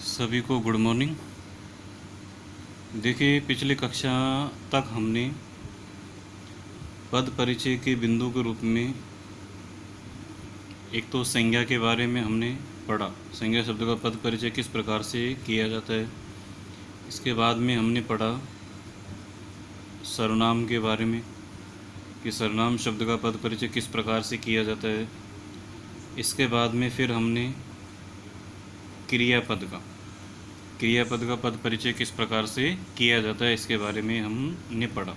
सभी को good morning. देखिए, पिछली कक्षा तक हमने पद परिचय के बिंदु के रूप में एक तो संज्ञा के बारे में हमने पढ़ा। संज्ञा शब्द का पद परिचय किस प्रकार से किया जाता है। इसके बाद में हमने पढ़ा सर्वनाम के बारे में कि सर्वनाम शब्द का पद परिचय किस प्रकार से किया जाता है। इसके बाद में फिर हमने क्रियापद का पद परिचय किस प्रकार से किया जाता है, इसके बारे में हमने पढ़ा।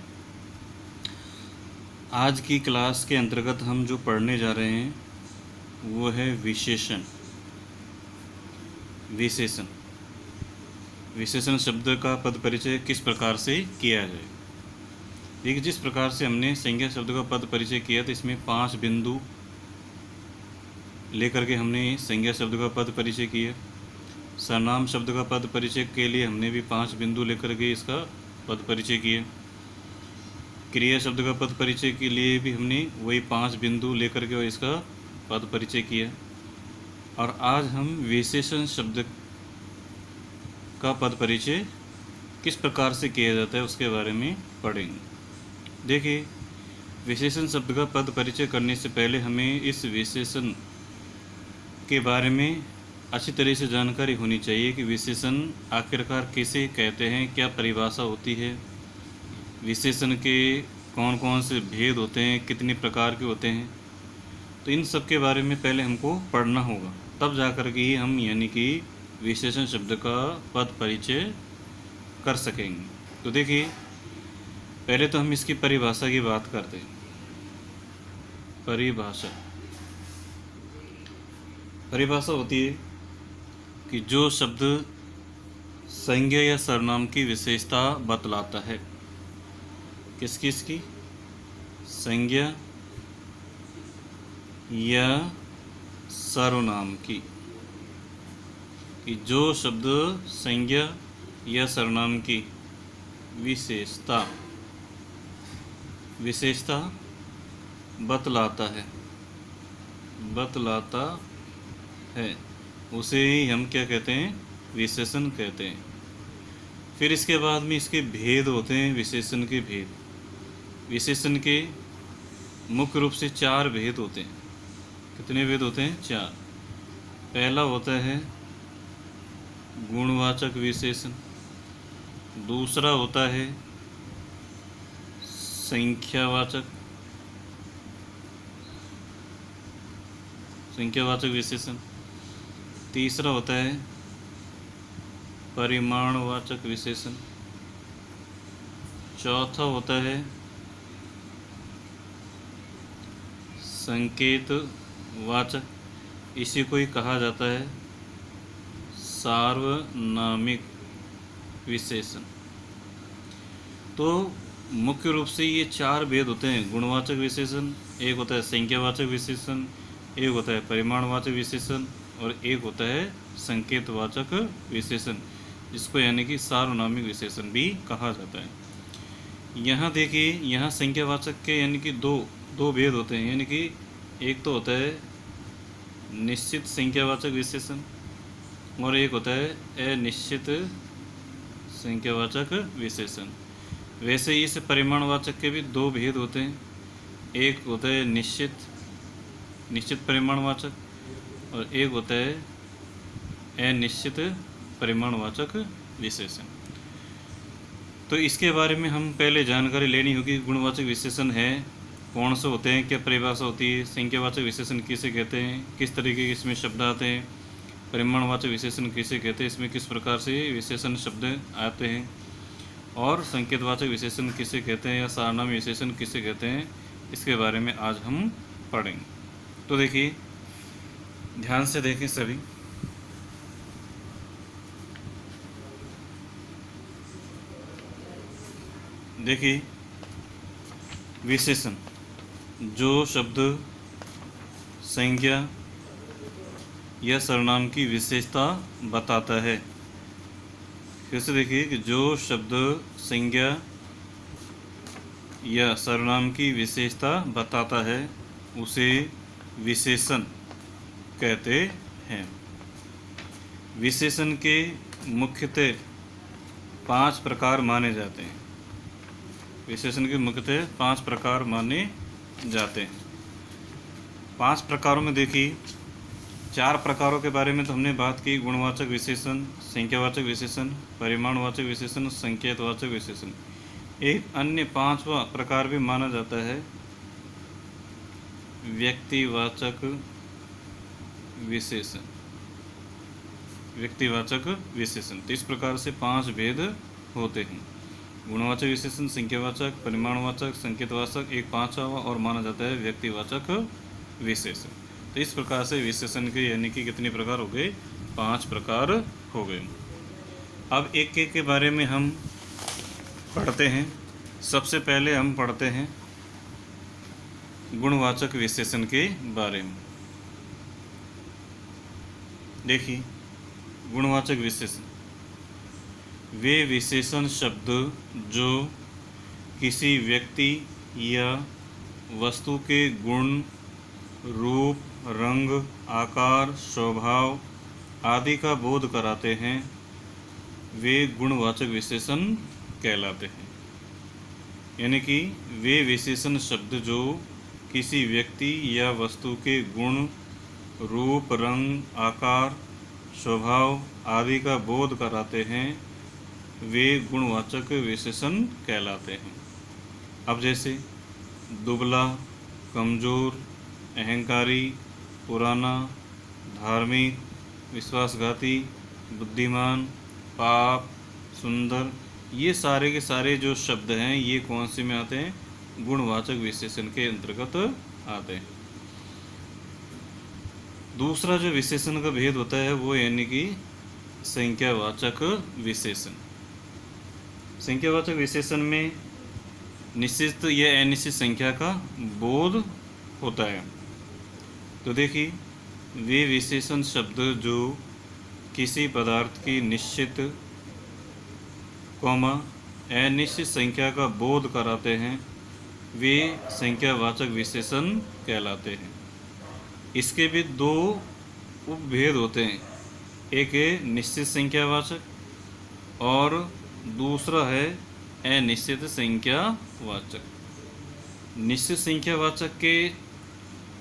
आज की क्लास के अंतर्गत हम जो पढ़ने जा रहे हैं वो है विशेषण शब्द का पद परिचय किस प्रकार से किया जाए। देखिए, जिस प्रकार से हमने संज्ञा शब्द का पद परिचय किया तो इसमें 5 बिंदु लेकर के हमने संज्ञा शब्द का पद परिचय किया। सर्वनाम शब्द का पद परिचय के लिए हमने भी 5 बिंदु लेकर के इसका पद परिचय किया। क्रिया शब्द का पद परिचय के लिए भी हमने वही 5 बिंदु लेकर के इसका पद परिचय किया। और आज हम विशेषण शब्द का पद परिचय किस प्रकार से किया जाता है उसके बारे में पढ़ेंगे। देखिए, विशेषण शब्द का पद परिचय करने से पहले हमें इस विशेषण के बारे में अच्छी तरह से जानकारी होनी चाहिए कि विशेषण आखिरकार किसे कहते हैं, क्या परिभाषा होती है, विशेषण के कौन कौन से भेद होते हैं, कितने प्रकार के होते हैं। तो इन सब के बारे में पहले हमको पढ़ना होगा, तब जाकर के ही हम यानी कि विशेषण शब्द का पद परिचय कर सकेंगे। तो देखिए, पहले तो हम इसकी परिभाषा की बात करते हैं। परिभाषा होती है कि जो शब्द संज्ञा या सर्वनाम की विशेषता बतलाता है। किसकी? संज्ञा या सर्वनाम की। कि जो शब्द संज्ञा या सर्वनाम की विशेषता बतलाता है उसे ही हम क्या कहते हैं? विशेषण कहते हैं। फिर इसके बाद में इसके भेद होते हैं, विशेषण के भेद। विशेषण के मुख्य रूप से 4 भेद होते हैं। कितने भेद होते हैं? 4। पहला होता है गुणवाचक विशेषण, दूसरा होता है संख्यावाचक विशेषण, तीसरा होता है परिमाणवाचक विशेषण, चौथा होता है संकेतवाचक, इसी को ही कहा जाता है सार्वनामिक विशेषण। तो मुख्य रूप से ये 4 भेद होते हैं। गुणवाचक विशेषण, एक होता है संख्यावाचक विशेषण, एक होता है परिमाणवाचक विशेषण और एक होता है संकेतवाचक विशेषण, जिसको यानी कि सार्वनामिक विशेषण भी कहा जाता है। यहाँ देखिए, यहाँ संख्यावाचक के यानी कि दो भेद होते हैं। यानी कि एक तो होता है निश्चित संख्यावाचक विशेषण और एक होता है अनिश्चित संख्यावाचक विशेषण। वैसे इस परिमाणवाचक के भी 2 भेद होते हैं। एक होता है निश्चित परिमाणवाचक और एक होता है अनिश्चित परिमाणवाचक विशेषण। तो इसके बारे में हम पहले जानकारी लेनी होगी। गुणवाचक विशेषण है कौन से होते हैं, क्या परिभाषा होती है, संख्यावाचक विशेषण किसे कहते हैं, किस तरीके के इसमें शब्द आते हैं, परिमाणवाचक विशेषण किसे कहते हैं, इसमें किस प्रकार से विशेषण शब्द आते हैं, और संकेतवाचक विशेषण किसे कहते हैं या सार्वनामिक विशेषण किसे कहते हैं, इसके बारे में आज हम पढ़ेंगे। तो देखिए, ध्यान से देखें सभी। देखिए, विशेषण जो शब्द संज्ञा या सर्वनाम की विशेषता बताता है। फिर से देखिए कि जो शब्द संज्ञा या सर्वनाम की विशेषता बताता है उसे विशेषण कहते हैं। विशेषण के मुख्यतः 5 प्रकार माने जाते हैं। विशेषण के मुख्यतः 5 प्रकार माने जाते हैं। 5 प्रकारों में देखिए, 4 प्रकारों के बारे में तो हमने बात की, गुणवाचक विशेषण, संख्यावाचक विशेषण, परिमाणवाचक विशेषण, संकेतवाचक विशेषण। एक अन्य 5वां प्रकार भी माना जाता है व्यक्तिवाचक विशेषण। व्यक्तिवाचक विशेषण। तो इस प्रकार से 5 भेद होते हैं, गुणवाचक विशेषण, संख्यावाचक, परिमाणवाचक, संकेतवाचक, एक 5वां और माना जाता है व्यक्तिवाचक विशेषण। तो इस प्रकार से विशेषण के यानी कि कितने प्रकार हो गए? 5 प्रकार हो गए। अब एक एक के बारे में हम पढ़ते हैं। सबसे पहले हम पढ़ते हैं गुणवाचक विशेषण के बारे में। देखिए, गुणवाचक विशेषण वे विशेषण शब्द जो किसी व्यक्ति या वस्तु के गुण, रूप, रंग, आकार, स्वभाव आदि का बोध कराते हैं, वे गुणवाचक विशेषण कहलाते हैं। यानी कि वे विशेषण शब्द जो किसी व्यक्ति या वस्तु के गुण, रूप, रंग, आकार, स्वभाव आदि का बोध कराते हैं, वे गुणवाचक विशेषण कहलाते हैं। अब जैसे दुबला, कमजोर, अहंकारी, पुराना, धार्मिक, विश्वासघाती, बुद्धिमान, पाप, सुंदर, ये सारे के सारे जो शब्द हैं ये कौन से में आते हैं? गुणवाचक विशेषण के अंतर्गत आते हैं। दूसरा जो विशेषण का भेद होता है वो यानी कि संख्यावाचक विशेषण। संख्यावाचक विशेषण में निश्चित या अनिश्चित संख्या का बोध होता है। तो देखिए, वे विशेषण शब्द जो किसी पदार्थ की निश्चित अनिश्चित संख्या का बोध कराते हैं, वे संख्यावाचक विशेषण कहलाते हैं। इसके भी 2 उपभेद होते हैं, एक है निश्चित संख्यावाचक और दूसरा है अनिश्चित संख्यावाचक। निश्चित संख्यावाचक के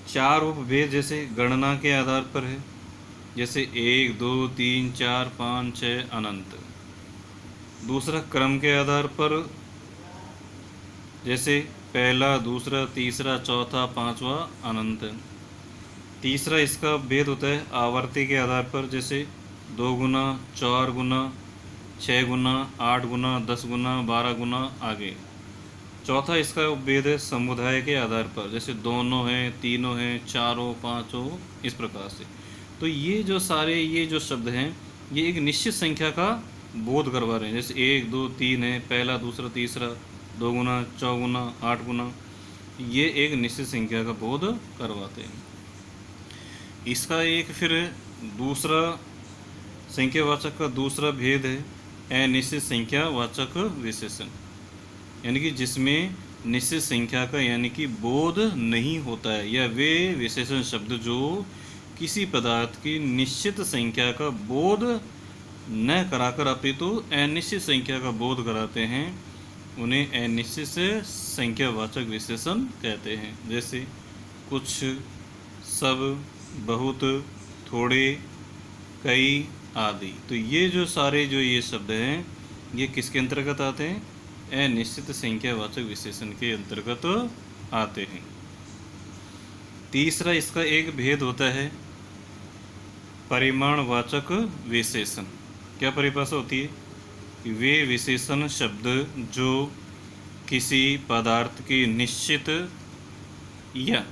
4 उपभेद जैसे गणना के आधार पर है, जैसे 1, 2, 3, 4, 5, 6 अनंत। दूसरा क्रम के आधार पर, जैसे पहला, दूसरा, तीसरा, चौथा, 5वां अनंत। तीसरा इसका भेद होता है आवर्ती के आधार पर, जैसे 2 गुना, 4 गुना, 6 गुना, 8 गुना, 10 गुना, 12 गुना आगे। चौथा इसका भेद है समुदाय के आधार पर, जैसे दोनों हैं, तीनों हैं, चारों, पांचों, इस प्रकार से। तो ये जो सारे ये जो शब्द हैं ये एक निश्चित संख्या का बोध करवा रहे हैं, जैसे 1, 2, 3 है, पहला, दूसरा, तीसरा, 2 गुना, 4 गुना, 8 गुना, ये एक निश्चित संख्या का बोध करवाते हैं। इसका एक फिर दूसरा संख्यावाचक का दूसरा भेद है अनिश्चित संख्यावाचक विशेषण, यानी कि जिसमें निश्चित संख्या का यानी कि बोध नहीं होता है, या वे विशेषण शब्द जो किसी पदार्थ की निश्चित संख्या का बोध न कराकर अपितु अनिश्चित संख्या का बोध कराते हैं, उन्हें अनिश्चित संख्यावाचक विशेषण कहते हैं। जैसे कुछ, सब, बहुत, थोड़े, कई आदि। तो ये जो सारे जो ये शब्द हैं ये किसके अंतर्गत आते हैं? अनिश्चित संख्यावाचक विशेषण के अंतर्गत आते हैं। तीसरा इसका एक भेद होता है परिमाणवाचक विशेषण। क्या परिभाषा होती है? वे विशेषण शब्द जो किसी पदार्थ की निश्चित या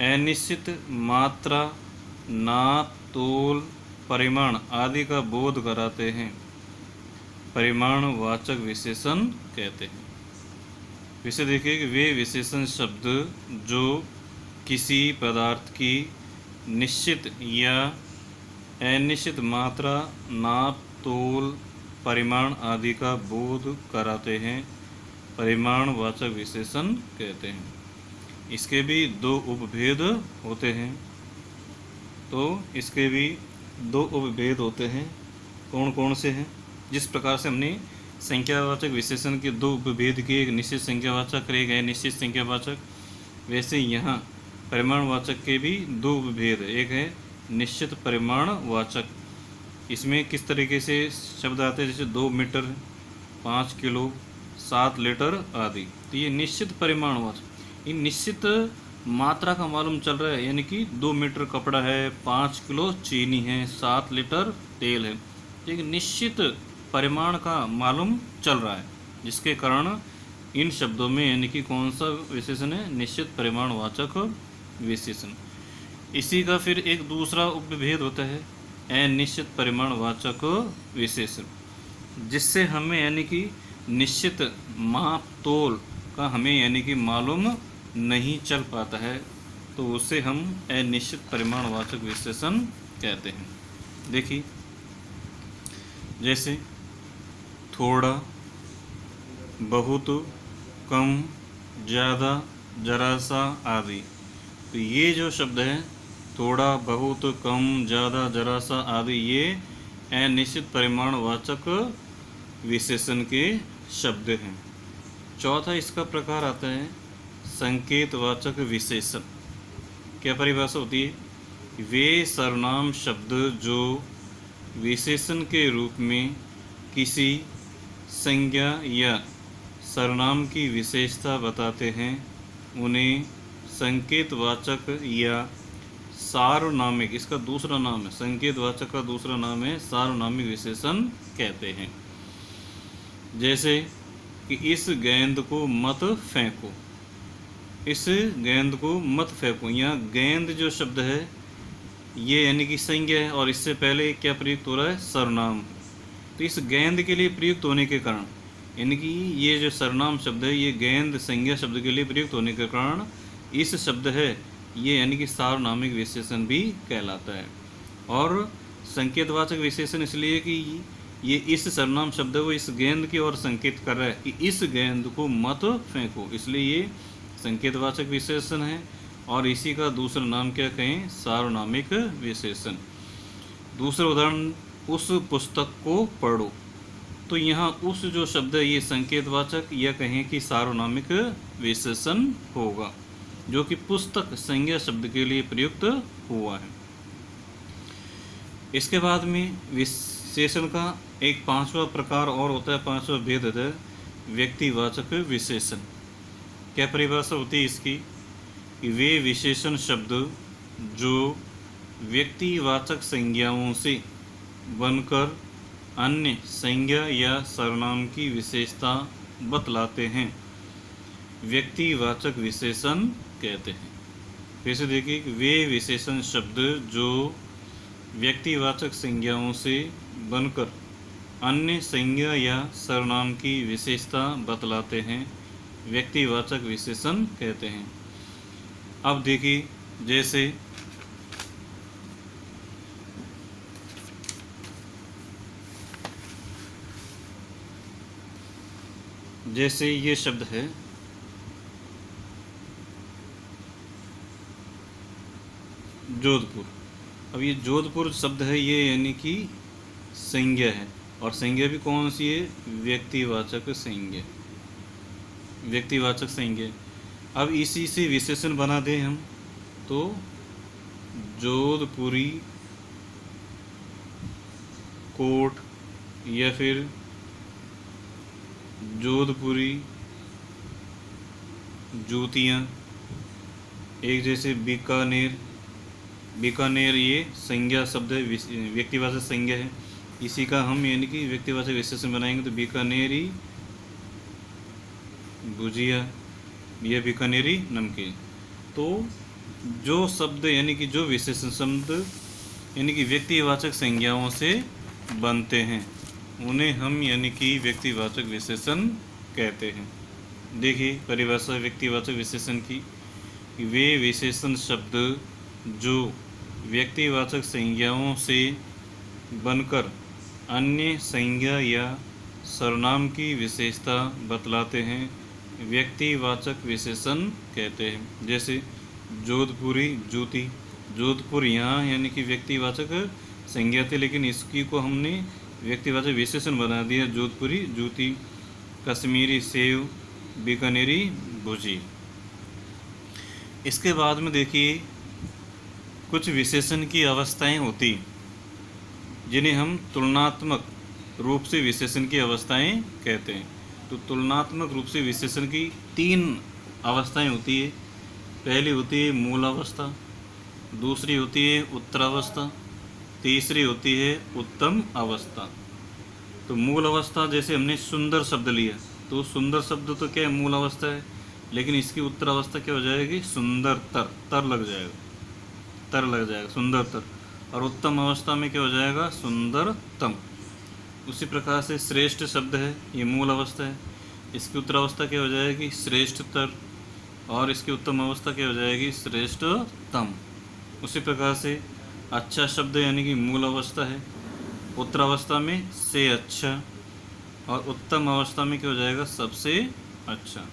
अनिश्चित मात्रा, नाप, तोल, परिमाण आदि का बोध कराते हैं, परिमाणवाचक विशेषण कहते हैं। इसे देखिए कि वे विशेषण शब्द जो किसी पदार्थ की निश्चित या अनिश्चित मात्रा, नाप, तोल, परिमाण आदि का बोध कराते हैं, परिमाणवाचक विशेषण कहते हैं। इसके भी 2 उपभेद होते हैं। तो इसके भी दो उपभेद होते हैं, कौन कौन से हैं? जिस प्रकार से हमने संख्यावाचक विशेषण के दो उपभेद किए, एक निश्चित संख्यावाचक और एक है निश्चित संख्यावाचक, वैसे यहाँ परिमाणवाचक के भी दो उपभेद है, एक है निश्चित परिमाणवाचक। इसमें किस तरीके से शब्द आते हैं, जैसे 2 मीटर, 5 किलो, 7 लीटर आदि। तो ये निश्चित परिमाणवाचक, इन निश्चित मात्रा का मालूम चल रहा है, यानी कि 2 मीटर कपड़ा है, 5 किलो चीनी है, 7 लीटर तेल है। एक निश्चित परिमाण का मालूम चल रहा है, जिसके कारण इन शब्दों में यानी कि कौन सा विशेषण है, निश्चित परिमाणवाचक विशेषण। इसी का फिर एक दूसरा उपभेद होता है अनिश्चित परिमाणवाचक विशेषण, जिससे हमें यानी कि निश्चित माप तोल का हमें यानी कि मालूम नहीं चल पाता है, तो उसे हम अनिश्चित परिमाणवाचक विशेषण कहते हैं। देखिए, जैसे थोड़ा, बहुत, कम, ज़्यादा, जरा सा आदि। तो ये जो शब्द है थोड़ा, बहुत, कम, ज़्यादा, जरा सा आदि, ये अनिश्चित परिमाणवाचक विशेषण के शब्द हैं। चौथा इसका प्रकार आता है संकेतवाचक विशेषण। क्या परिभाषा होती है? वे सर्वनाम शब्द जो विशेषण के रूप में किसी संज्ञा या सर्वनाम की विशेषता बताते हैं, उन्हें संकेतवाचक या सार्वनामिक, इसका दूसरा नाम है, संकेतवाचक का दूसरा नाम है सार्वनामिक विशेषण कहते हैं। जैसे कि इस गेंद को मत फेंको, इस गेंद को मत फेंको। यहाँ गेंद जो शब्द है ये यानी कि संज्ञा है, और इससे पहले क्या प्रयुक्त हो रहा है, सर्वनाम। तो इस गेंद के लिए प्रयुक्त होने के कारण यानी कि ये जो सर्वनाम शब्द है ये गेंद संज्ञा शब्द के लिए प्रयुक्त होने के कारण इस शब्द है ये यानी कि सार्वनामिक विशेषण भी कहलाता है। और संकेतवाचक विशेषण इसलिए कि ये इस सर्वनाम शब्द को इस गेंद की ओर संकेत कर रहा है कि इस गेंद को मत फेंको, इसलिए ये संकेतवाचक विशेषण है। और इसी का दूसरा नाम क्या कहें, सार्वनामिक विशेषण। दूसरा उदाहरण, उस पुस्तक को पढ़ो। तो यहाँ उस जो शब्द है ये संकेतवाचक या कहें कि सार्वनामिक विशेषण होगा, जो कि पुस्तक संज्ञा शब्द के लिए प्रयुक्त हुआ है। इसके बाद में विशेषण का एक पांचवा प्रकार और होता है, पांचवा भेद होता है व्यक्तिवाचक विशेषण। क्या परिभाषा होती है इसकी? कि वे विशेषण शब्द जो व्यक्तिवाचक संज्ञाओं से बनकर अन्य संज्ञा या सर्वनाम की विशेषता बतलाते हैं, व्यक्तिवाचक विशेषण कहते हैं। फिर से देखिए, वे विशेषण शब्द जो व्यक्तिवाचक संज्ञाओं से बनकर अन्य संज्ञा या सर्वनाम की विशेषता बतलाते हैं, व्यक्तिवाचक विशेषण कहते हैं। अब देखिए, जैसे ये शब्द है जोधपुर। अब ये जोधपुर शब्द है ये यानी कि संज्ञा है, और संज्ञा भी कौन सी है, व्यक्तिवाचक संज्ञा, व्यक्तिवाचक संज्ञा। अब इसी से विशेषण बना दें हम, तो जोधपुरी कोट या फिर जोधपुरी जूतियाँ। एक जैसे बीकानेर, बीकानेर ये संज्ञा शब्द है, व्यक्तिवाचक संज्ञा है। इसी का हम यानी कि व्यक्तिवाचक विशेषण बनाएंगे, तो बीकानेरी भुजिया या बीकानेरी नमकीन। तो जो शब्द यानी कि जो विशेषण शब्द यानी कि व्यक्तिवाचक संज्ञाओं से बनते हैं, उन्हें हम यानी कि व्यक्तिवाचक विशेषण कहते हैं। देखिए परिभाषा व्यक्तिवाचक विशेषण की, वे विशेषण शब्द जो व्यक्तिवाचक संज्ञाओं से बनकर अन्य संज्ञा या सर्वनाम की विशेषता बतलाते हैं, व्यक्तिवाचक विशेषण कहते हैं। जैसे जोधपुरी जूती, जोधपुर यहाँ यानी कि व्यक्तिवाचक संज्ञा थी, लेकिन इसकी को हमने व्यक्तिवाचक विशेषण बना दिया। जोधपुरी जूती, कश्मीरी सेव, बीकानेरी भुजी। इसके बाद में देखिए कुछ विशेषण की अवस्थाएं होती जिन्हें हम तुलनात्मक रूप से विशेषण की अवस्थाएं कहते हैं। तो तुलनात्मक रूप से विशेषण की 3 अवस्थाएं होती है। पहली होती है मूल अवस्था, दूसरी होती है उत्तरावस्था, तीसरी होती है उत्तम अवस्था। तो मूल अवस्था जैसे हमने सुंदर शब्द लिया, तो सुंदर शब्द तो क्या है, मूल अवस्था है, लेकिन इसकी उत्तर अवस्था क्या हो जाएगी, सुंदरतर, तर लग जाएगा, तर लग जाएगा, सुंदरतर। और उत्तम अवस्था में क्या हो जाएगा, सुंदरतम। उसी प्रकार से श्रेष्ठ शब्द है, ये मूल अवस्था है, इसकी उत्तर अवस्था क्या हो जाएगी, श्रेष्ठतर, और इसकी उत्तम अवस्था क्या हो जाएगी, श्रेष्ठतम। उसी प्रकार से अच्छा शब्द यानी कि मूल अवस्था है, उत्तर अवस्था में से अच्छा, और उत्तम अवस्था में क्या हो जाएगा, सबसे अच्छा।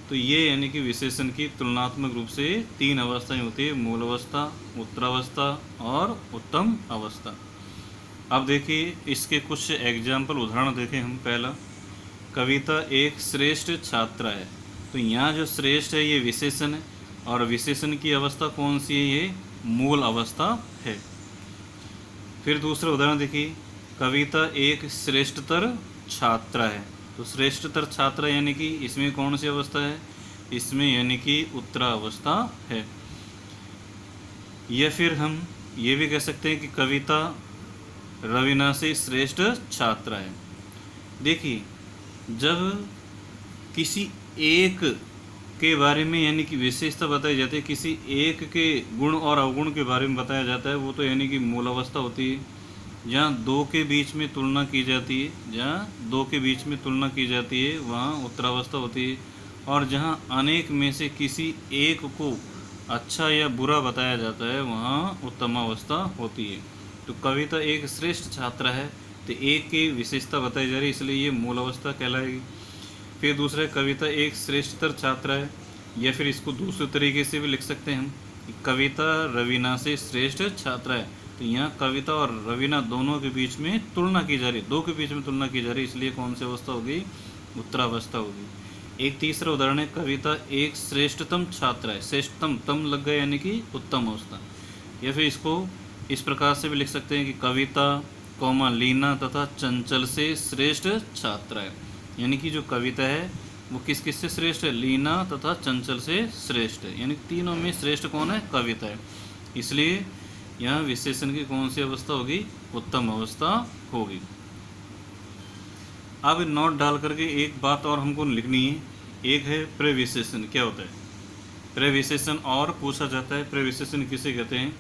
तो ये यानी कि विशेषण की तुलनात्मक रूप से 3 अवस्थाएं होती है, मूल अवस्था, उत्तरावस्था और उत्तम अवस्था। अब देखिए इसके कुछ एग्जाम्पल उदाहरण देखें हम। पहला, कविता एक श्रेष्ठ छात्रा है। तो यहाँ जो श्रेष्ठ है ये विशेषण है, और विशेषण की अवस्था कौन सी है, ये मूल अवस्था है। फिर दूसरा उदाहरण देखिए, कविता एक श्रेष्ठतर छात्रा है। तो श्रेष्ठतर छात्रा यानी कि इसमें कौन सी अवस्था है, इसमें यानी कि उत्तरावस्था है। या फिर हम ये भी कह सकते हैं कि कविता रवीना से श्रेष्ठ छात्रा है। देखिए जब किसी एक के बारे में यानी कि विशेषता बताई जाती है, किसी एक के गुण और अवगुण के बारे में बताया जाता है, वो तो यानी कि मूल अवस्था होती है। जहाँ 2 के बीच में तुलना की जाती है, जहाँ 2 के बीच में तुलना की जाती है वहाँ उत्तरावस्था होती है। और जहाँ अनेक में से किसी एक को अच्छा या बुरा बताया जाता है वहाँ उत्तमावस्था होती है। तो कविता एक श्रेष्ठ छात्रा है, तो एक की विशेषता बताई जा रही है, इसलिए ये मूल अवस्था कहलाएगी। फिर दूसरा, कविता एक श्रेष्ठतर छात्रा है, या फिर इसको दूसरे तरीके से भी लिख सकते हैं हम, कविता रवीना से श्रेष्ठ छात्रा है। तो यहाँ कविता और रवीना दोनों के बीच में तुलना की जा रही है, 2 के बीच में तुलना की जा रही है, इसलिए कौन सी अवस्था होगी, उत्तरावस्था होगी। एक तीसरा उदाहरण है, कविता एक श्रेष्ठतम छात्रा है। श्रेष्ठतम, तम लग गया यानी कि उत्तम अवस्था। या फिर इसको इस प्रकार से भी लिख सकते हैं कि कविता कौमा लीना तथा चंचल से श्रेष्ठ छात्रा है। यानी कि जो कविता है वो किस किस से श्रेष्ठ है, लीना तथा चंचल से श्रेष्ठ है, यानी तीनों में श्रेष्ठ कौन है, कविता है। इसलिए यहाँ विशेषण की कौन सी अवस्था होगी, उत्तम अवस्था होगी। अब नोट डाल करके एक बात और हमको लिखनी है, एक है प्रविशेषण। क्या होता है प्रविशेषण, और पूछा जाता है प्रविशेषण किसे कहते हैं,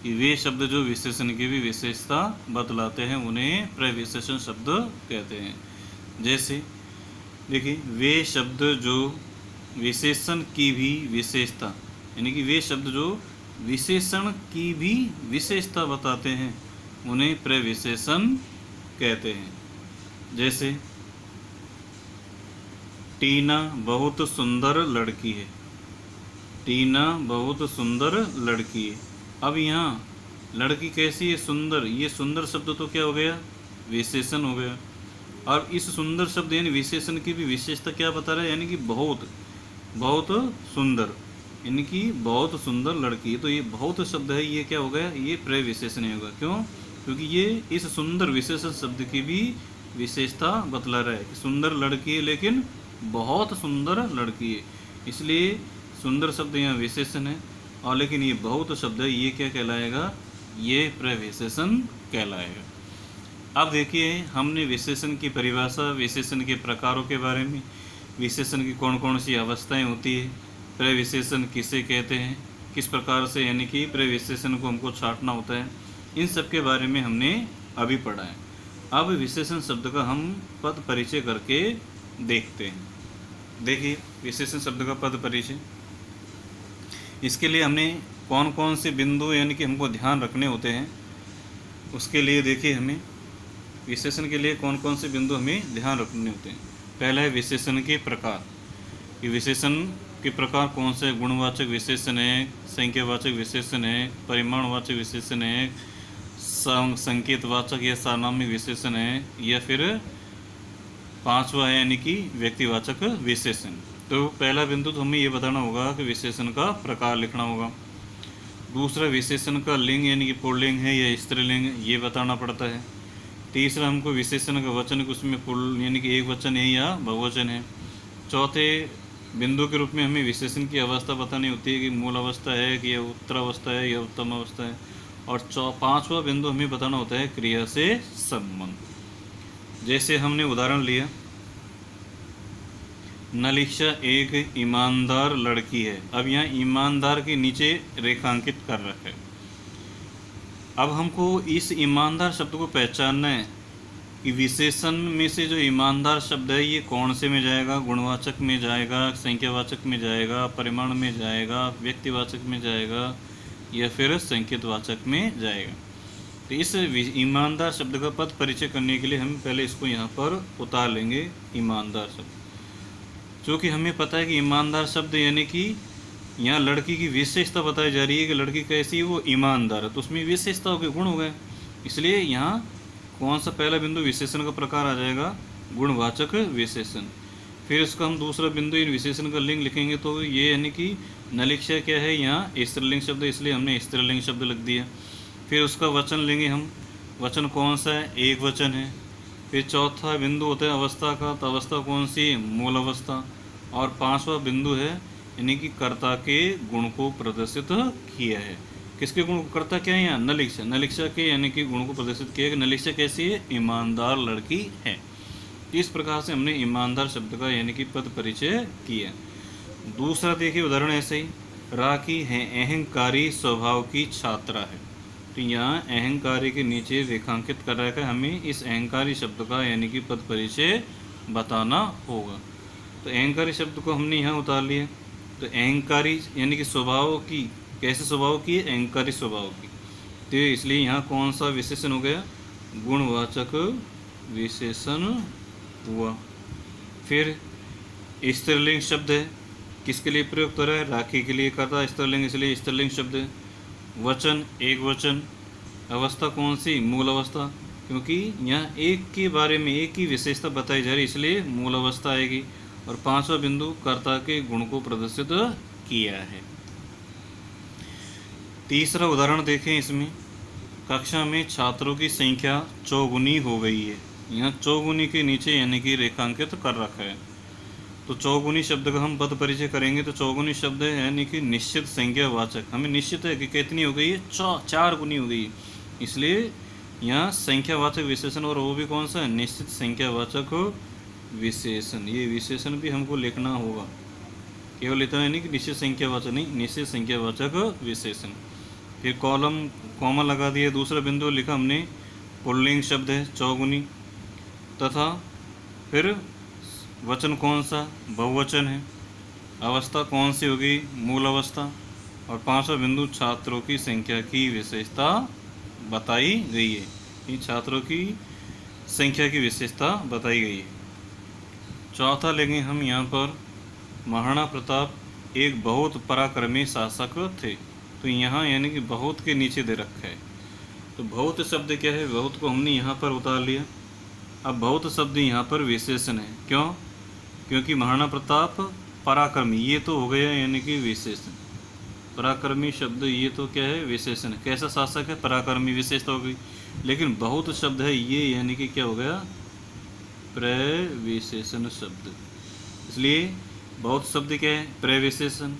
कि वे शब्द जो विशेषण की भी विशेषता बतलाते हैं उन्हें प्रविशेषण शब्द कहते हैं। जैसे देखिए, वे शब्द जो विशेषण की भी विशेषता, यानी कि वे शब्द जो विशेषण की भी विशेषता बताते हैं उन्हें प्रविशेषण कहते हैं। जैसे टीना बहुत सुंदर लड़की है, टीना बहुत सुंदर लड़की है। अब यहाँ लड़की कैसी है, सुंदर, ये सुंदर शब्द तो क्या हो गया, विशेषण हो गया। और इस सुंदर शब्द यानी विशेषण की भी विशेषता क्या बता रहा है, यानी कि बहुत बहुत सुंदर, यानी कि बहुत सुंदर लड़की। तो ये बहुत शब्द है, ये क्या हो गया, ये प्रविशेषण होगा। क्यों, क्योंकि ये इस सुंदर विशेषण शब्द की भी विशेषता बतला रहा है कि सुंदर लड़की है लेकिन बहुत सुंदर लड़की है, इसलिए सुंदर शब्द यहाँ विशेषण है। और लेकिन ये बहुत शब्द है, ये क्या कहलाएगा, ये प्रविशेषण कहलाएगा। अब देखिए, हमने विशेषण की परिभाषा, विशेषण के प्रकारों के बारे में, विशेषण की कौन कौन सी अवस्थाएं होती है, प्रविशेषण किसे कहते हैं, किस प्रकार से यानी कि प्रविशेषण को हमको छांटना होता है, इन सब के बारे में हमने अभी पढ़ा है। अब विशेषण शब्द का हम पद परिचय करके देखते हैं। देखिए, विशेषण शब्द का पद परिचय, इसके लिए हमने कौन कौन से बिंदु यानी कि हमको ध्यान रखने होते हैं, उसके लिए देखिए हमें विशेषण के लिए कौन कौन से बिंदु हमें ध्यान रखने होते हैं। पहला है विशेषण के प्रकार, ये विशेषण के प्रकार कौन से, गुणवाचक विशेषण है, संख्यावाचक विशेषण है, परिमाणवाचक विशेषण है, संकेतवाचक या सार्वनामिक विशेषण है, या फिर पांचवा है यानी कि व्यक्तिवाचक विशेषण। तो पहला बिंदु तो हमें ये बताना होगा कि विशेषण का प्रकार लिखना होगा। दूसरा, विशेषण का लिंग यानी कि पुल्लिंग है या स्त्रीलिंग, ये बताना पड़ता है। तीसरा, हमको विशेषण का वचन कि उसमें पुल्ल यानी कि एक वचन है या बहुवचन है। चौथे बिंदु के रूप में हमें विशेषण की अवस्था बतानी होती है कि मूल अवस्था है कि यह उत्तरावस्था है या उत्तम अवस्था है। और पांचवा बिंदु हमें बताना होता है क्रिया से संबंध। जैसे हमने उदाहरण लिया, नलिक्षा एक ईमानदार लड़की है। अब यहाँ ईमानदार के नीचे रेखांकित कर रखा है। अब हमको इस ईमानदार शब्द को पहचानना है कि विशेषण में से जो ईमानदार शब्द है ये कौन से में जाएगा, गुणवाचक में जाएगा, संख्यावाचक में जाएगा, परिमाण में जाएगा, व्यक्तिवाचक में जाएगा, या फिर संकेतवाचक में जाएगा। तो इस ईमानदार शब्द का पद परिचय करने के लिए हम पहले इसको यहाँ पर उतार लेंगे, ईमानदार शब्द। क्योंकि हमें पता है कि ईमानदार शब्द यानी कि यहाँ लड़की की विशेषता बताई जा रही है कि लड़की कैसी है, वो ईमानदार है, तो उसमें विशेषताओं के गुण हो गए। इसलिए यहाँ कौन सा पहला बिंदु विशेषण का प्रकार आ जाएगा, गुणवाचक विशेषण। फिर इसका हम दूसरा बिंदु इन विशेषण का लिंग लिखेंगे, तो ये यानी कि नलिक्षा क्या है, यहाँ स्त्रीलिंग शब्द, इसलिए हमने स्त्रीलिंग शब्द लिख दिया। फिर उसका वचन लेंगे हम, वचन कौन सा है, एक वचन है। फिर चौथा बिंदु होता है अवस्था का, तो अवस्था कौन सी है, मूल अवस्था। और पांचवा बिंदु है यानी कि कर्ता के गुण को प्रदर्शित किया है। किसके गुण को, कर्ता क्या है यहाँ, नलिक्षा, नलिक्षा के यानी कि गुण को प्रदर्शित किया है। नलिक्षा कैसी है, ईमानदार लड़की है। इस प्रकार से हमने ईमानदार शब्द का यानी कि पद परिचय किया। दूसरा देखिए उदाहरण ऐसे ही, राखी है अहंकारी स्वभाव की छात्रा है। तो यहाँ अहंकारी के नीचे रेखांकित कर रखा है, हमें इस अहंकारी शब्द का यानी कि पद परिचय बताना होगा। तो अहंकारी शब्द को हमने यहाँ उतार लिया। तो अहंकारी यानी कि स्वभाव की, कैसे स्वभाव की, अहंकारी स्वभाव की। तो इसलिए यहाँ कौन सा विशेषण हो गया, गुणवाचक विशेषण हुआ। फिर स्त्रीलिंग शब्द है, किसके लिए प्रयुक्त हो रहा है, राखी के लिए करता है स्त्रीलिंग, इसलिए स्त्रीलिंग शब्द है। वचन एक वचन, अवस्था कौन सी, मूल अवस्था, क्योंकि यहाँ एक के बारे में एक ही विशेषता बताई जा रही, इसलिए मूल अवस्था आएगी। और पांचवा बिंदु कर्ता के गुण को प्रदर्शित किया है। तीसरा उदाहरण देखें, इसमें कक्षा में छात्रों की संख्या चौगुनी हो गई है। यहाँ चौगुनी के नीचे यानी कि रेखांकित कर रखा है। तो चौगुनी शब्द का हम पद परिचय करेंगे। तो चौगुनी शब्द है यानी कि निश्चित संख्यावाचक, हमें निश्चित है कि कितनी हो गई है, 4 गुनी हो गई है। इसलिए यहाँ संख्यावाचक विशेषण, और वो भी कौन सा है, निश्चित संख्यावाचक विशेषण। ये विशेषण भी हमको लिखना होगा, केवल इतना नहीं कि निश्चित संख्यावाचक नहीं, निश्चित संख्यावाचक विशेषण। फिर कॉमा लगा दिया। दूसरा बिंदु लिखा हमने, पुल्लिंग शब्द है चौगुनी, तथा फिर वचन कौन सा, बहुवचन है। अवस्था कौन सी होगी, मूल अवस्था। और पांचवा बिंदु छात्रों की संख्या की विशेषता बताई गई है। इन छात्रों की संख्या की विशेषता बताई गई है। चौथा लेंगे हम यहाँ पर, महाराणा प्रताप एक बहुत पराक्रमी शासक थे। तो यहाँ यानी कि बहुत के नीचे दे रखा है। तो बहुत शब्द क्या है, बहुत को हमने यहाँ पर उतार लिया। अब बहुत शब्द यहाँ पर विशेषण है, क्यों, क्योंकि महाराणा प्रताप पराक्रमी, ये तो हो गया यानी कि विशेषण। पराक्रमी शब्द ये तो क्या है, विशेषण है। कैसा शासक है, पराक्रमी, विशेषता हो गई। लेकिन बहुत शब्द है ये यानी कि क्या हो गया, प्रविशेषण शब्द। इसलिए बहुत शब्द क्या है, प्रविशेषण।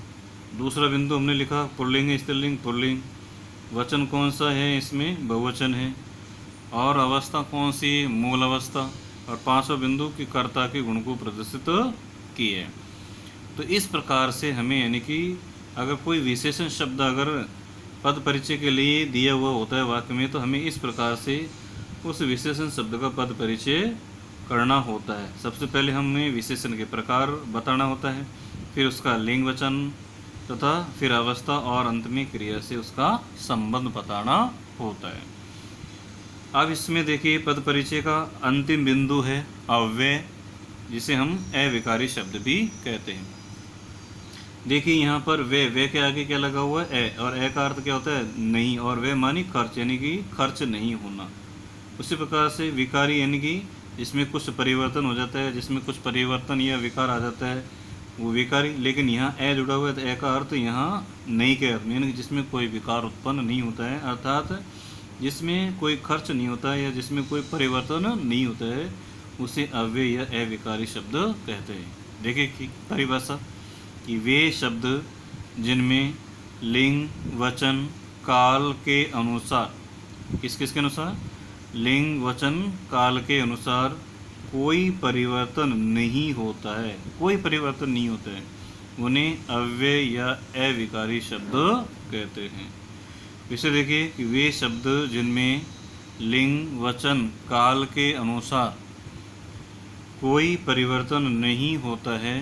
दूसरा बिंदु हमने लिखा, पुल्लिंग स्त्रीलिंग पुल्लिंग। वचन कौन सा है, इसमें बहुवचन है। और अवस्था कौन सी, मूल अवस्था। और पांचवा बिंदु की कर्ता के गुण को प्रदर्शित किए है। तो इस प्रकार से हमें यानी कि अगर कोई विशेषण शब्द अगर पद परिचय के लिए दिया हुआ होता है वाक्य में, तो हमें इस प्रकार से उस विशेषण शब्द का पद परिचय करना होता है। सबसे पहले हमें विशेषण के प्रकार बताना होता है, फिर उसका लिंग वचन तथा फिर अवस्था, और अंत में क्रिया से उसका संबंध बताना होता है। अब इसमें देखिए पद परिचय का अंतिम बिंदु है अव्यय, जिसे हम अविकारी शब्द भी कहते हैं। देखिए यहाँ पर वे के आगे क्या लगा हुआ है ए, और ए का अर्थ क्या होता है नहीं, और वे मानी खर्च, यानी कि खर्च नहीं होना। उसी प्रकार से विकारी यानी कि इसमें कुछ परिवर्तन हो जाता है, जिसमें कुछ परिवर्तन या विकार आ जाता है वो विकारी। लेकिन यहाँ ए जुड़ा हुआ है तो ए का अर्थ यहाँ नहीं के अर्थ में, यानी कि जिसमें कोई विकार उत्पन्न नहीं होता है, अर्थात जिसमें कोई खर्च नहीं होता है या जिसमें कोई परिवर्तन नहीं होता है, उसे अव्यय या अविकारी शब्द कहते हैं। देखिए कि परिभाषा कि वे शब्द जिनमें लिंग वचन काल के अनुसार, किस किस के अनुसार, लिंग वचन काल के अनुसार कोई परिवर्तन नहीं होता है, कोई परिवर्तन नहीं होता है, उन्हें अव्यय या अविकारी शब्द कहते हैं। इसे देखिए कि वे शब्द जिनमें लिंग वचन काल के अनुसार कोई परिवर्तन नहीं होता है,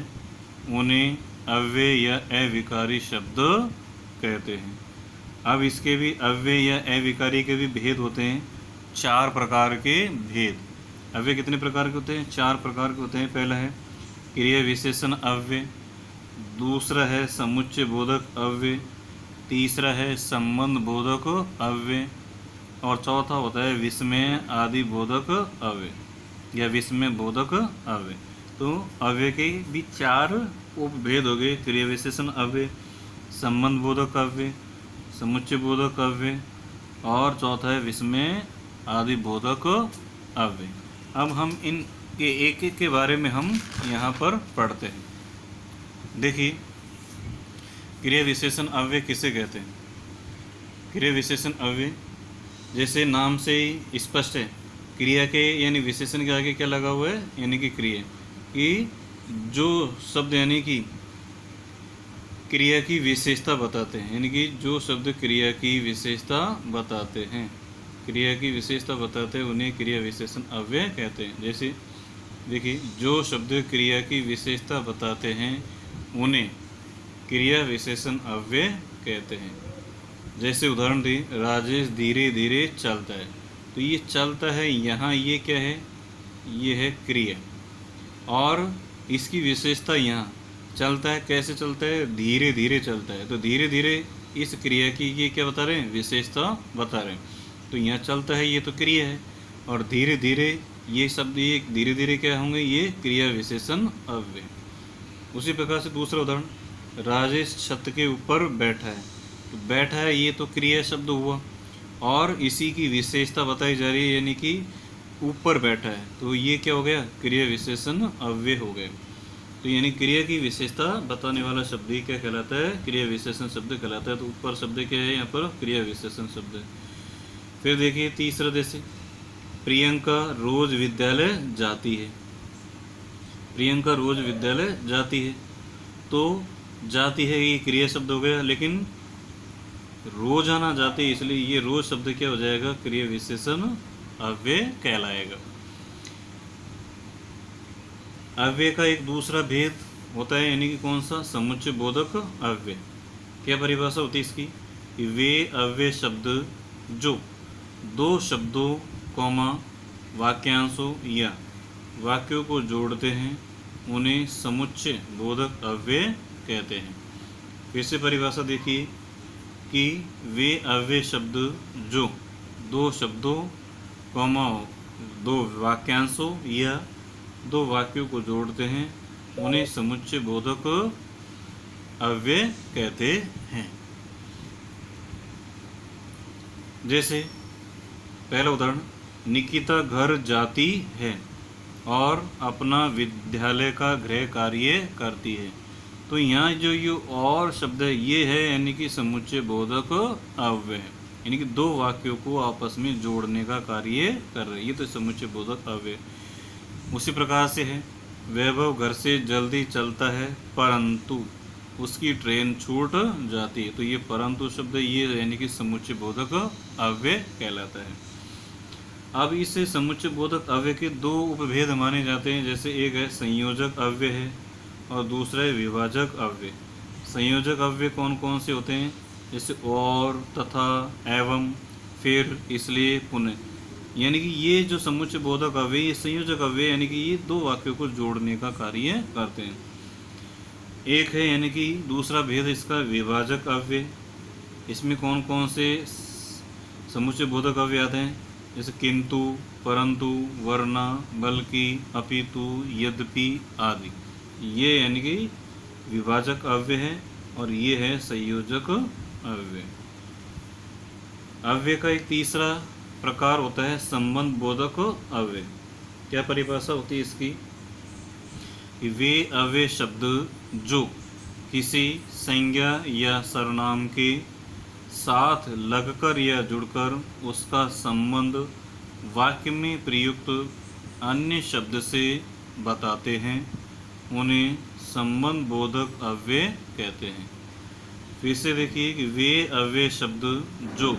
उन्हें अव्यय या अविकारी शब्द कहते हैं। अब इसके भी अव्यय या अविकारी के भी भेद होते हैं, 4 प्रकार के भेद। अव्यय कितने प्रकार के होते हैं? 4 प्रकार के होते हैं। पहला है क्रिया विशेषण अव्यय, दूसरा है समुच्चय बोधक अव्यय, तीसरा है संबंध बोधक अव्यय, और चौथा होता है विस्मय आदि बोधक अव्यय या विस्मय बोधक अव्यय। तो अव्यय के भी 4 उपभेद हो गए, क्रिया विशेषण अव्यय, संबंध बोधक अव्यय, समुच्चय बोधक अव्यय, और चौथा है विस्मय आदि बोधक अव्यय। अब हम इन के एक एक के बारे में हम यहाँ पर पढ़ते हैं। देखिए क्रिया विशेषण अव्यय किसे कहते हैं? क्रिया विशेषण अव्यय जैसे नाम से ही स्पष्ट है, क्रिया के यानी विशेषण के आगे क्या लगा हुआ है, यानी कि क्रिया, कि जो शब्द यानी कि क्रिया की विशेषता बताते हैं, यानी कि जो शब्द क्रिया की विशेषता बताते हैं, क्रिया की विशेषता बताते हैं, उन्हें क्रिया विशेषण अव्यय कहते हैं। जैसे देखिए जो शब्द क्रिया की विशेषता बताते हैं उन्हें क्रिया विशेषण अव्यय कहते हैं। जैसे उदाहरण दी, राजेश धीरे धीरे चलता है, तो ये चलता है यहाँ ये क्या है, ये है क्रिया, और इसकी विशेषता यहाँ चलता है, कैसे चलता है, धीरे धीरे चलता है, तो धीरे धीरे इस क्रिया की ये क्या बता रहे हैं, विशेषता बता रहे हैं। तो यहाँ चलता है ये तो क्रिया है, और धीरे धीरे ये शब्द ये धीरे धीरे क्या होंगे, ये क्रिया विशेषण अव्यय। उसी प्रकार से दूसरा उदाहरण, राजेश छत के ऊपर बैठा है, तो बैठा है ये तो क्रिया शब्द हुआ, और इसी की विशेषता बताई जा रही है, यानी कि ऊपर बैठा है, तो ये क्या हो गया, क्रिया विशेषण अव्यय हो गए। तो यानी क्रिया की विशेषता बताने वाला शब्द ही क्या कहलाता है, क्रिया विशेषण शब्द कहलाता है। तो ऊपर शब्द क्या है, यहाँ पर क्रिया विशेषण शब्द है। फिर देखिए तीसरा, जैसे प्रियंका रोज विद्यालय जाती है, प्रियंका रोज विद्यालय जाती है, तो जाती है ये क्रिया शब्द हो गया, लेकिन रोजाना जाती है, इसलिए ये रोज शब्द क्या हो जाएगा, क्रिया विशेषण अव्यय कहलाएगा। अव्यय का एक दूसरा भेद होता है, यानी कि कौन सा, समुच्चय बोधक अव्यय। क्या परिभाषा होती है इसकी, कि वे अव्यय शब्द जो 2 शब्दों कॉमा वाक्यांशों या वाक्यों को जोड़ते हैं उन्हें समुच्चय बोधक अव्यय कहते हैं। फिर से परिभाषा देखिए कि वे अव्यय शब्द जो 2 शब्दों कॉमा 2 वाक्यांशों या 2 वाक्यों को जोड़ते हैं उन्हें समुच्चय बोधक अव्यय कहते हैं। जैसे पहला उदाहरण, निकिता घर जाती है और अपना विद्यालय का गृह कार्य करती है, तो यहाँ जो ये और शब्द है ये है यानी कि समुच्चय बोधक अव्यय है, यानी कि 2 वाक्यों को आपस में जोड़ने का कार्य कर रहे हैं, ये तो समुच्चय बोधक अव्यय। उसी प्रकार से है, वैभव घर से जल्दी चलता है परंतु उसकी ट्रेन छूट जाती है, तो ये परंतु शब्द ये यानी कि समुच्चय बोधक अव्यय कहलाता है। अब इस समुच्चय बोधक अव्यय के 2 उपभेद माने जाते हैं, जैसे एक है संयोजक अव्यय है और दूसरा है विभाजक अव्यय। संयोजक अव्यय कौन कौन से होते हैं, जैसे और, तथा, एवं, फिर, इसलिए, पुनः, यानी कि ये जो समुच्चय बोधक अव्यय ये संयोजक अव्यय यानी कि ये 2 वाक्यों को जोड़ने का कार्य करते हैं। एक है यानी कि दूसरा भेद इसका विभाजक अव्यय। इसमें कौन कौन से समुच्चय बोधक अव्यय आते हैं? जैसे किंतु, परंतु, वरना, बल्कि, अपितु, यद्यपि आदि। ये यानी कि विभाजक अव्यय है और ये है संयोजक अव्यय। अव्यय का एक तीसरा प्रकार होता है संबंध बोधक अव्यय। क्या परिभाषा होती है इसकी? कि वे अव्यय शब्द जो किसी संज्ञा या सर्वनाम के साथ लगकर या जुड़कर उसका संबंध वाक्य में प्रयुक्त अन्य शब्द से बताते हैं, उन्हें संबंध बोधक अव्यय कहते हैं। फिर से देखिए कि वे अव्यय शब्द जो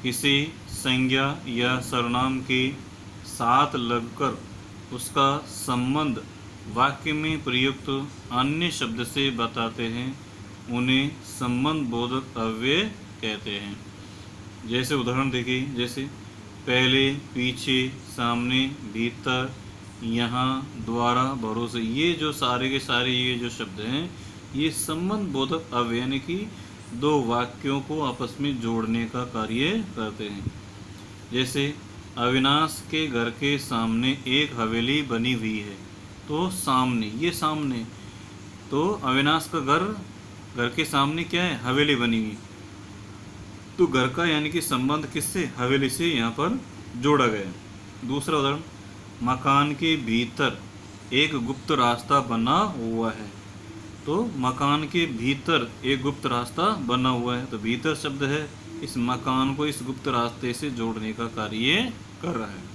किसी संज्ञा या सर्वनाम के साथ लगकर उसका संबंध वाक्य में प्रयुक्त अन्य शब्द से बताते हैं, उन्हें संबंध बोधक अव्यय कहते हैं। जैसे उदाहरण देखिए, जैसे पहले, पीछे, सामने, भीतर, यहाँ, द्वारा, भरोसे। ये जो सारे के सारे ये जो शब्द हैं, ये संबंध बोधक अव्यय यानी कि दो वाक्यों को आपस में जोड़ने का कार्य करते हैं। जैसे अविनाश के घर के सामने एक हवेली बनी हुई है, तो सामने, ये सामने, तो अविनाश का घर के सामने क्या है? हवेली बनी हुई। तो घर का यानी कि संबंध किससे? हवेली से यहाँ पर जोड़ा गया। दूसरा उदाहरण, मकान के भीतर एक गुप्त रास्ता बना हुआ है, तो मकान के भीतर एक गुप्त रास्ता बना हुआ है, तो भीतर शब्द है इस मकान को इस गुप्त रास्ते से जोड़ने का कार्य कर रहा है।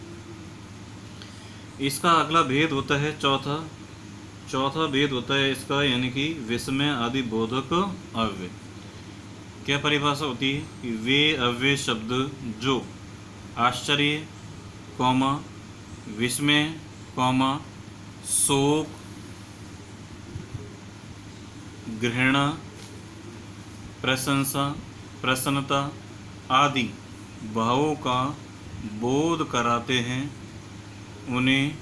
इसका अगला भेद होता है चौथा भेद होता है इसका यानी कि विस्मय आदि बोधक अव्यय। क्या परिभाषा होती है? कि वे अव्यय शब्द जो आश्चर्य, कौमा, विस्मय, कौमा, शोक, घृणा, प्रशंसा, प्रसन्नता आदि भावों का बोध कराते हैं, उन्हें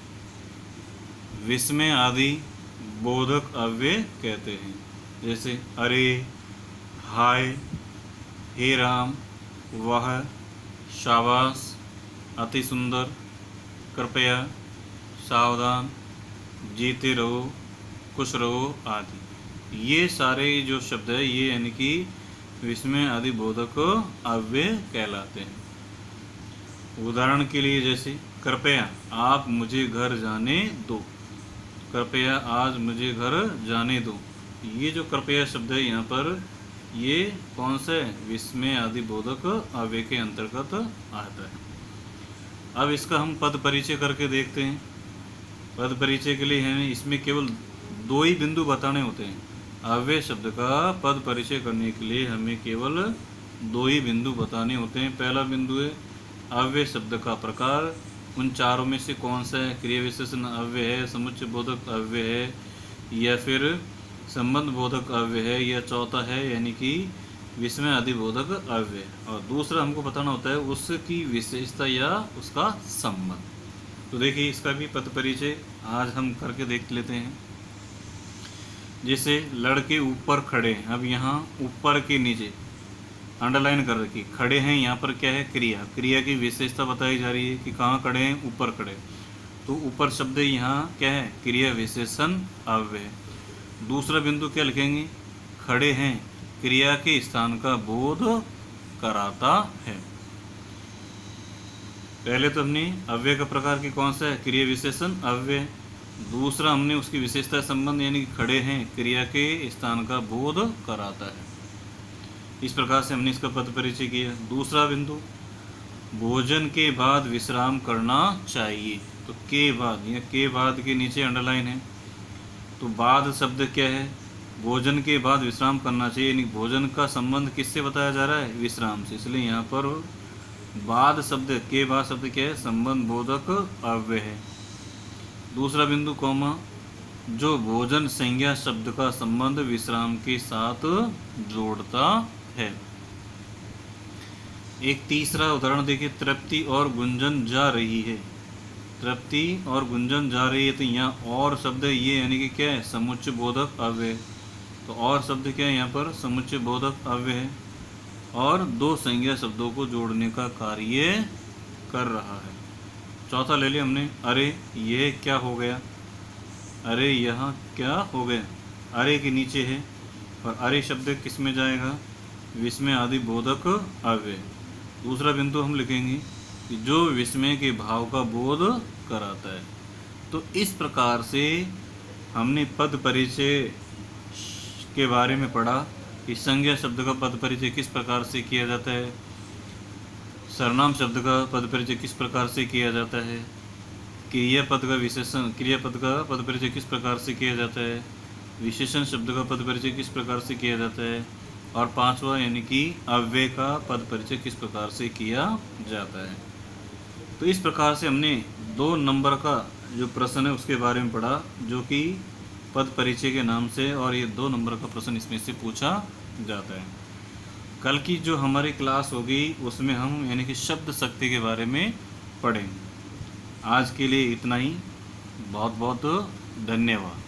विस्मय आदि बोधक अव्यय कहते हैं। जैसे अरे, हाय, हे राम, वाह, शाबाश, अति सुंदर, कृपया, सावधान, जीते रहो, खुश रहो आदि। ये सारे जो शब्द है ये यानी कि विस्मय आदि बोधक अव्यय कहलाते हैं। उदाहरण के लिए जैसे कृपया आप मुझे घर जाने दो, कृपया आज मुझे घर जाने दो। ये जो कृपया शब्द है यहाँ पर ये कौन सा है? विस्मय आदि बोधक अव्यय के अंतर्गत आता है। अब इसका हम पद परिचय करके देखते हैं। पद परिचय के लिए हमें इसमें केवल दो ही बिंदु बताने होते हैं। अव्यय शब्द का पद परिचय करने के लिए हमें केवल दो ही बिंदु बताने होते हैं। पहला बिंदु है अव्यय शब्द का प्रकार, उन चारों में से कौन सा है? क्रिया विशेषण अव्यय है, समुच्चय बोधक अव्यय है, या फिर संबंध बोधक अव्यय है, या चौथा है यानी कि विस्मय आदि बोधक अव्यय। और दूसरा हमको बताना होता है उसकी विशेषता या उसका संबंध। तो देखिए इसका भी पद परिचय आज हम करके देख लेते हैं। जैसे लड़के ऊपर खड़े हैं, अब यहाँ ऊपर के नीचे अंडरलाइन कर रखी, खड़े हैं, यहाँ पर क्या है? क्रिया की विशेषता बताई जा रही है कि कहाँ खड़े हैं? ऊपर खड़े। तो ऊपर शब्द यहाँ क्या है? क्रिया विशेषण अव्यय। दूसरा बिंदु क्या लिखेंगे? खड़े हैं क्रिया के स्थान का बोध कराता है। पहले तो हमने अव्यय का प्रकार की कौन सा है? क्रिया विशेषण अव्यय। दूसरा हमने उसकी विशेषता संबंध यानी कि खड़े हैं क्रिया के स्थान का बोध कराता है। इस प्रकार से हमने इसका पद परिचय किया। दूसरा बिंदु, भोजन के बाद विश्राम करना चाहिए। तो के बाद, या के बाद के नीचे अंडरलाइन है, तो बाद शब्द क्या है? भोजन के बाद विश्राम करना चाहिए, यानी भोजन का संबंध किससे बताया जा रहा है? विश्राम से। इसलिए यहाँ पर बाद शब्द, के बाद शब्द क्या है? संबंध बोधक अव्यय है। दूसरा बिंदु कौमा, जो भोजन संज्ञा शब्द का संबंध विश्राम के साथ जोड़ता है। एक तीसरा उदाहरण देखिए, तृप्ति और गुंजन जा रही है। तृप्ति और गुंजन जा रही है, तो यहाँ और शब्द है ये यानी कि क्या है? समुच्चय बोधक अव्यय। तो और शब्द क्या है यहाँ पर? समुच्चय बोधक अव्यय है और दो संज्ञा शब्दों को जोड़ने का कार्य कर रहा है। चौथा ले लिया हमने, अरे यह क्या हो गया। अरे यहाँ क्या हो गया, अरे के नीचे है और अरे शब्द किस में जाएगा? विस्मय आदि बोधक अव्यय। दूसरा बिंदु हम लिखेंगे कि जो विस्मय के भाव का बोध कराता है। तो इस प्रकार से हमने पद परिचय के बारे में पढ़ा कि संज्ञा शब्द का पद परिचय किस प्रकार से किया जाता है, सर्वनाम शब्द का पद परिचय किस प्रकार से किया जाता है, क्रियापद का विशेषण क्रियापद का पद परिचय किस प्रकार से किया जाता है, विशेषण शब्द का पद परिचय किस प्रकार से किया जाता है, और पांचवा यानी कि अव्यय का पद परिचय किस प्रकार से किया जाता है। तो इस प्रकार से हमने 2 नंबर का जो प्रश्न है उसके बारे में पढ़ा, जो कि पद परिचय के नाम से, और ये 2 नंबर का प्रश्न इसमें से पूछा जाता है। कल की जो हमारी क्लास होगी उसमें हम यानी कि शब्द शक्ति के बारे में पढ़ेंगे। आज के लिए इतना ही। बहुत बहुत धन्यवाद।